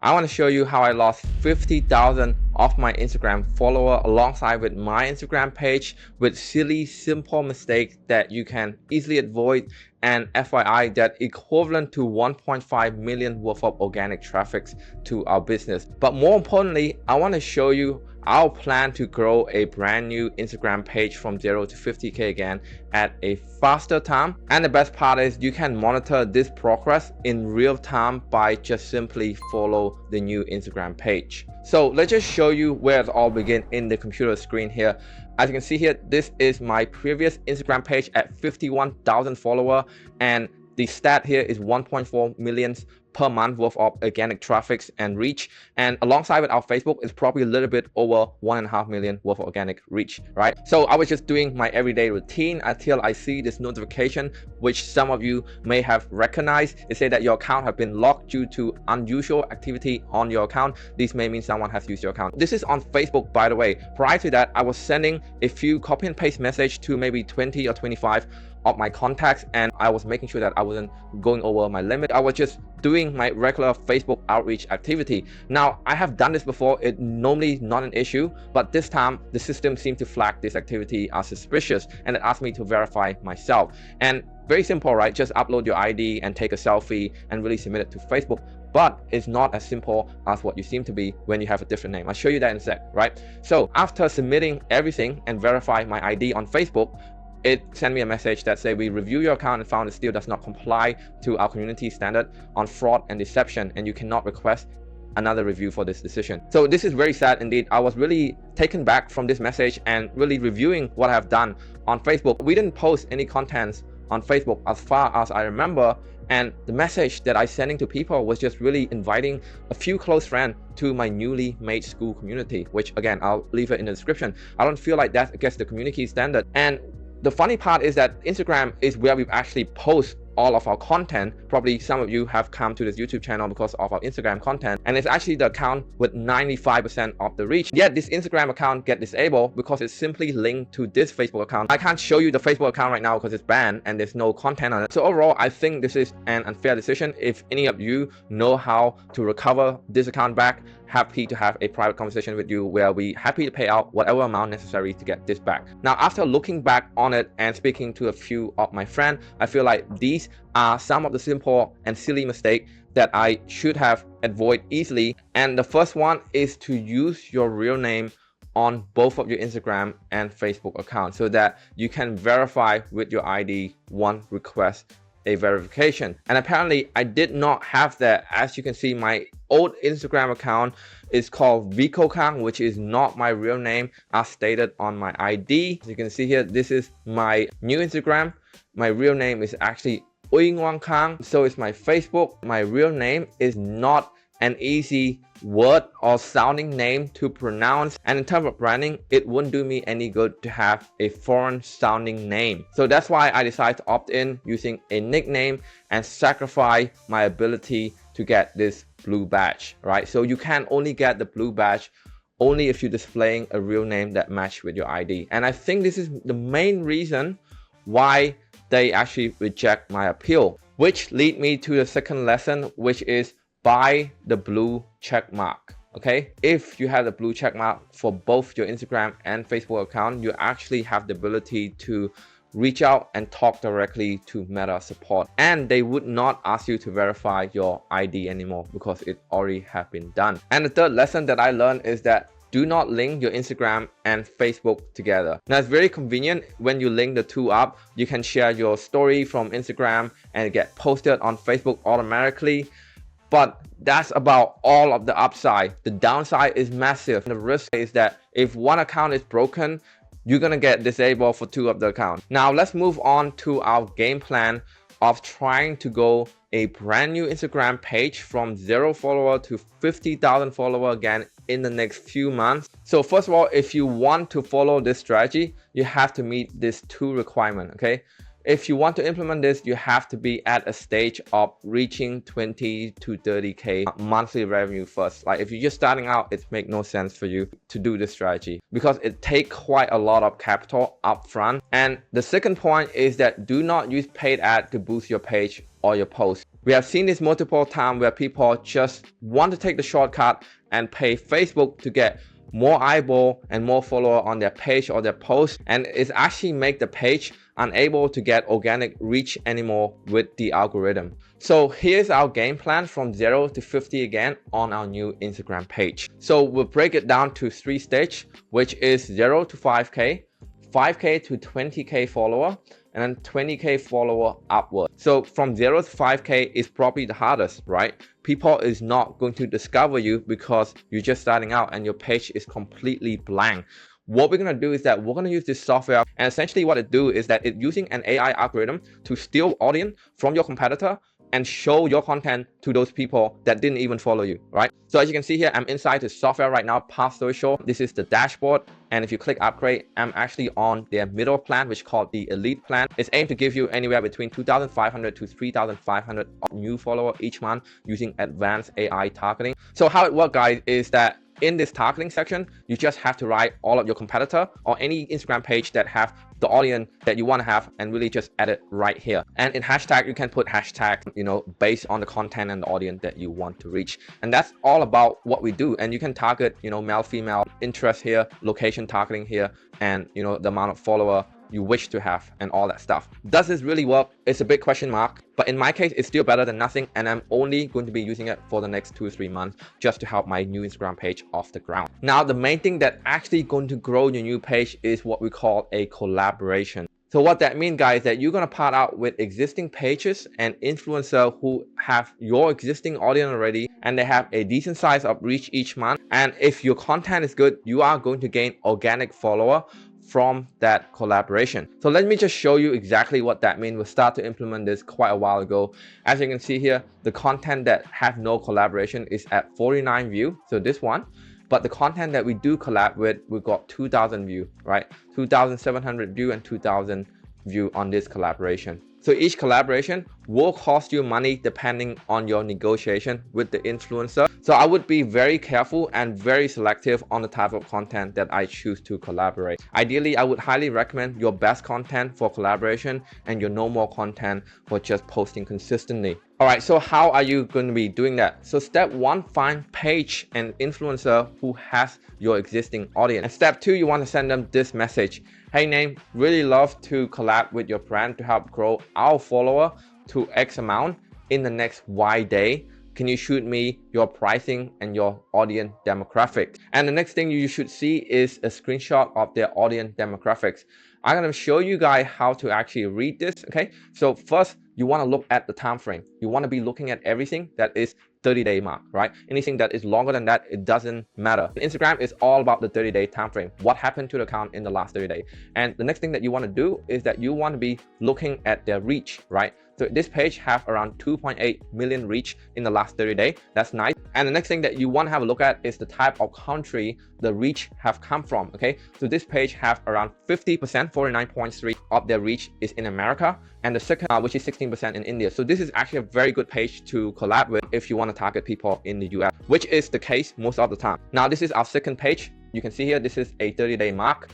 I want to show you how I lost 50,000 of my Instagram follower alongside with my Instagram page with silly, simple mistakes that you can easily avoid, and FYI that equivalent to 1.5 million worth of organic traffic to our business. But more importantly, I want to show you our plan to grow a brand new Instagram page from 0 to 50K again at a faster time. And the best part is you can monitor this progress in real time by just simply follow the new Instagram page. So let's just show you where it all began in the computer screen here. As you can see here, this is my previous Instagram page at 51,000 followers, and the stat here is 1.4 million per month worth of organic traffic and reach, and alongside with our Facebook is probably a little bit over 1.5 million worth of organic reach, right? So I was just doing my everyday routine until I see this notification, which some of you may have recognized. It said that your account have been locked due to unusual activity on your account. This may mean someone has used your account. This is on Facebook, by the way. Prior to that, I was sending a few copy and paste message to maybe 20 or 25 of my contacts, and I was making sure that I wasn't going over my limit. I was just doing my regular Facebook outreach activity. Now, I have done this before. It normally not an issue, but this time the system seemed to flag this activity as suspicious, and it asked me to verify myself. And very simple, right? Just upload your ID and take a selfie and really submit it to Facebook. But it's not as simple as what you seem to be when you have a different name. I'll show you that in a sec, right? So after submitting everything and verify my ID on Facebook, it sent me a message that say we review your account and found it still does not comply to our community standard on fraud and deception, and you cannot request another review for this decision. So this is very sad indeed. I was really taken back from this message and really reviewing what I have done on Facebook. We didn't post any contents on Facebook as far as I remember, and the message that I sending to people was just really inviting a few close friends to my newly made school community, which again, I'll leave it in the description. I don't feel like that's against the community standard. And the funny part is that Instagram is where we actually post all of our content. Probably some of you have come to this YouTube channel because of our Instagram content, and it's actually the account with 95% of the reach. Yet this Instagram account get disabled because it's simply linked to this Facebook account. I can't show you the Facebook account right now because it's banned and there's no content on it. So overall, I think this is an unfair decision. If any of you know how to recover this account back, happy to have a private conversation with you where we happy to pay out whatever amount necessary to get this back. Now, after looking back on it and speaking to a few of my friends, I feel like these are some of the simple and silly mistakes that I should have avoided easily. And the first one is to use your real name on both of your Instagram and Facebook accounts so that you can verify with your ID one request a verification. And apparently I did not have that. As you can see, my old Instagram account is called Vico Kang, which is not my real name as stated on my ID. As you can see here, this is my new Instagram. My real name is actually Wang Kang. So is my Facebook. My real name is not an easy word or sounding name to pronounce, and in terms of branding, it wouldn't do me any good to have a foreign sounding name. So that's why I decided to opt in using a nickname and sacrifice my ability to get this blue badge, right? So you can only get the blue badge only if you're displaying a real name that match with your ID. And I think this is the main reason why they actually reject my appeal, which lead me to the second lesson, which is buy the blue check mark. Okay, if you have the blue check mark for both your Instagram and Facebook account, you actually have the ability to reach out and talk directly to Meta support, and they would not ask you to verify your ID anymore because it already have been done. And the third lesson that I learned is that do not link your Instagram and Facebook together. Now, it's very convenient when you link the two up. You can share your story from Instagram and get posted on Facebook automatically. But that's about all of the upside. The downside is massive. The risk is that if one account is broken, you're gonna get disabled for two of the accounts. Now let's move on to our game plan of trying to go a brand new Instagram page from 0 follower to 50,000 follower again in the next few months. So first of all, if you want to follow this strategy, you have to meet these two requirements, okay? If you want to implement this, you have to be at a stage of reaching 20 to 30K monthly revenue first. Like if you're just starting out, it makes no sense for you to do this strategy because it takes quite a lot of capital up front. And the second point is that do not use paid ad to boost your page all your posts. We have seen this multiple times where people just want to take the shortcut and pay Facebook to get more eyeball and more follower on their page or their post, and it's actually make the page unable to get organic reach anymore with the algorithm. So here's our game plan from 0 to 50 again on our new Instagram page. So we'll break it down to 3 stages, which is 0 to 5K, 5K to 20K follower, and then 20K follower upward. So from 0 to 5K is probably the hardest, right? People is not going to discover you because you're just starting out and your page is completely blank. What we're going to do is that we're going to use this software, and essentially what it do is that it's using an AI algorithm to steal audience from your competitor and show your content to those people that didn't even follow you, right? So as you can see here, I'm inside the software right now, Path Social. This is the dashboard. And if you click upgrade, I'm actually on their middle plan, which is called the elite plan. It's aimed to give you anywhere between 2,500 to 3,500 new followers each month using advanced AI targeting. So how it works, guys, is that in this targeting section, you just have to write all of your competitor or any Instagram page that have the audience that you want to have and really just add it right here. And in hashtag, you can put hashtag, based on the content and the audience that you want to reach. And that's all about what we do. And you can target, male, female, interest here, location targeting here, and, the amount of follower you wish to have and all that stuff. Does this really work? It's a big question mark, but in my case, it's still better than nothing, and I'm only going to be using it for the next 2 or 3 months just to help my new Instagram page off the ground. Now, the main thing that actually going to grow your new page is what we call a collaboration. So what that means, guys, that you're going to part out with existing pages and influencers who have your existing audience already, and they have a decent size of reach each month. And if your content is good, you are going to gain organic follower from that collaboration. So let me just show you exactly what that means. We start to implement this quite a while ago. As you can see here, the content that have no collaboration is at 49 views. So this one. But the content that we do collab with, we got 2,000 views, right? 2,700 views and 2,000 views on this collaboration. So each collaboration will cost you money depending on your negotiation with the influencer. So I would be very careful and very selective on the type of content that I choose to collaborate. Ideally, I would highly recommend your best content for collaboration and your no more content for just posting consistently. All right, so how are you going to be doing that? So step 1, find page and influencer who has your existing audience. And step 2, you want to send them this message. Hey name, really love to collab with your brand to help grow our follower to X amount in the next Y day. Can you shoot me your pricing and your audience demographics? And the next thing you should see is a screenshot of their audience demographics. I'm going to show you guys how to actually read this. Okay, so first you want to look at the time frame. You want to be looking at everything that is 30-day mark, right? Anything that is longer than that, it doesn't matter. Instagram is all about the 30-day time frame. What happened to the account in the last 30 days? And the next thing that you want to do is that you want to be looking at their reach, right? So this page have around 2.8 million reach in the last 30 days. That's nice. And the next thing that you want to have a look at is the type of country the reach have come from. Okay, so this page have around 50%, 49.3 of their reach is in America, and the second, which is 16% in India. So this is actually a very good page to collab with if you want to target people in the US, which is the case most of the time. Now this is our second page. You can see here, this is a 30-day mark,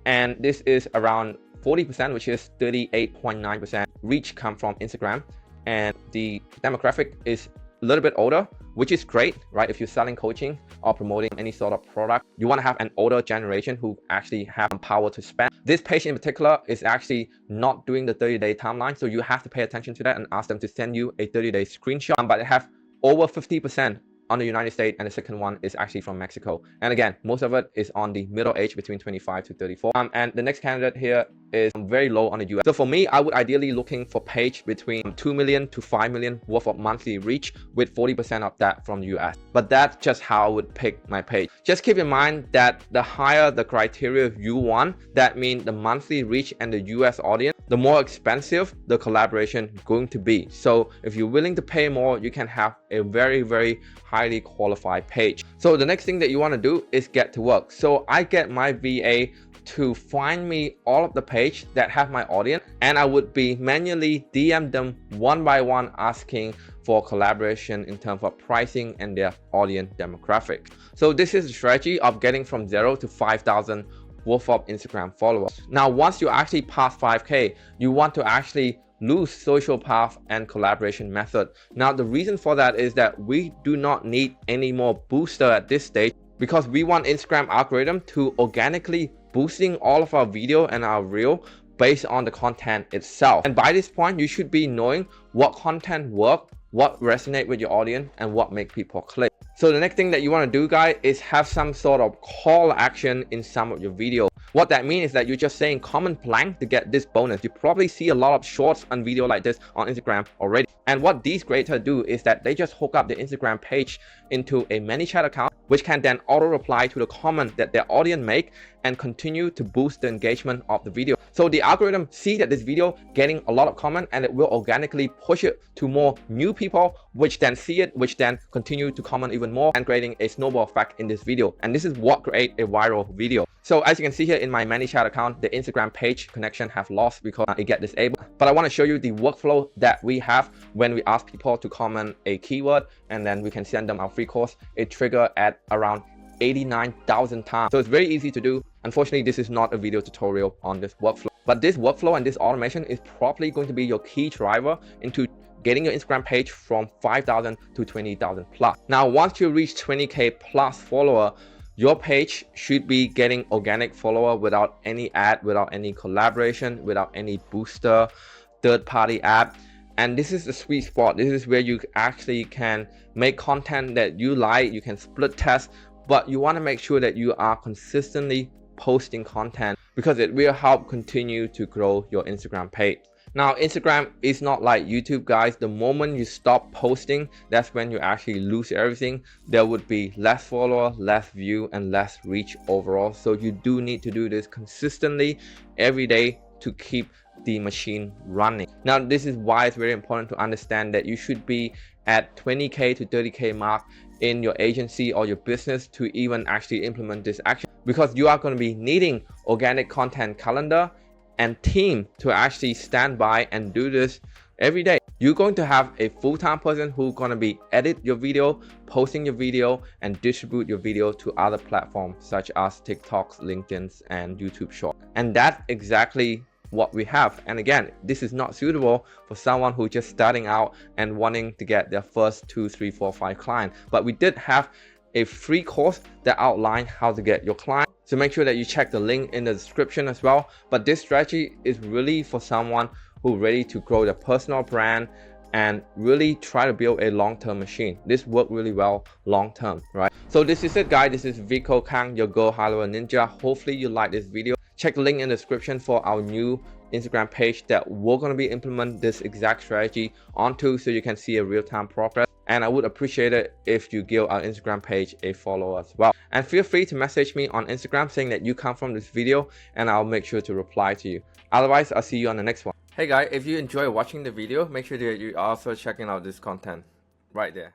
and this is around 40%, which is 38.9% reach come from Instagram, and the demographic is a little bit older, which is great, right? If you're selling coaching or promoting any sort of product, you want to have an older generation who actually have power to spend. This page in particular is actually not doing the 30-day timeline, so you have to pay attention to that and ask them to send you a 30-day screenshot. But it have over 50% on the United States, and the second one is actually from Mexico. And again, most of it is on the middle age between 25 to 34. And the next candidate here is very low on the US. So for me, I would ideally looking for page between 2 million to 5 million worth of monthly reach, with 40% of that from the US. But that's just how I would pick my page. Just keep in mind that the higher the criteria you want, that means the monthly reach and the US audience, the more expensive the collaboration going to be. So if you're willing to pay more, you can have a very, very highly qualified page. So the next thing that you want to do is get to work. So I get my VA to find me all of the page that have my audience, and I would be manually DM them one by one asking for collaboration in terms of pricing and their audience demographics. So this is the strategy of getting from 0 to 5,000 worth of Instagram followers. Now, once you actually pass 5K, you want to actually loose social path and collaboration method. Now, the reason for that is that we do not need any more booster at this stage, because we want Instagram algorithm to organically boosting all of our video and our reel based on the content itself. And by this point, you should be knowing what content work, what resonate with your audience, and what make people click. So the next thing that you want to do, guys, is have some sort of call action in some of your videos. What that means is that you're just saying comment blank to get this bonus. You probably see a lot of shorts on video like this on Instagram already. And what these creators do is that they just hook up the Instagram page into a ManyChat account, which can then auto reply to the comment that their audience make and continue to boost the engagement of the video. So the algorithm sees that this video getting a lot of comment, and it will organically push it to more new people, which then see it, which then continue to comment even more, and creating a snowball effect in this video. And this is what create a viral video. So as you can see here in my ManyChat account, the Instagram page connection have lost because it get disabled. But I want to show you the workflow that we have when we ask people to comment a keyword, and then we can send them our free course. It trigger at around 89,000 times. So it's very easy to do. Unfortunately, this is not a video tutorial on this workflow, but this workflow and this automation is probably going to be your key driver into getting your Instagram page from 5,000 to 20,000 plus. Now, once you reach 20K plus follower, your page should be getting organic follower without any ad, without any collaboration, without any booster, third-party app. And this is the sweet spot. This is where you actually can make content that you like, you can split test, but you want to make sure that you are consistently posting content, because it will help continue to grow your Instagram page. Now, Instagram is not like YouTube, guys. The moment you stop posting, that's when you actually lose everything. There would be less follower, less view, and less reach overall. So you do need to do this consistently every day to keep the machine running. Now, this is why it's very important to understand that you should be at 20K to 30K mark in your agency or your business to even actually implement this action, because you are going to be needing organic content calendar and team to actually stand by and do this every day. You're going to have a full-time person who's going to be edit your video, posting your video, and distribute your video to other platforms such as TikToks, LinkedIn's, and YouTube Short. And that's exactly what we have. And again, this is not suitable for someone who's just starting out and wanting to get their first 2, 3, 4, 5 clients. But we did have a free course that outlines how to get your client. So make sure that you check the link in the description as well. But this strategy is really for someone who's ready to grow their personal brand and really try to build a long-term machine. This works really well long-term, right? So this is it, guys. This is Vico Kang, your Go High Level Ninja. Hopefully you like this video. Check the link in the description for our new Instagram page that we're going to be implement this exact strategy onto, so you can see a real-time progress. And I would appreciate it if you give our Instagram page a follow as well. And feel free to message me on Instagram saying that you come from this video, and I'll make sure to reply to you. Otherwise, I'll see you on the next one. Hey guys, if you enjoy watching the video, make sure that you are also checking out this content right there.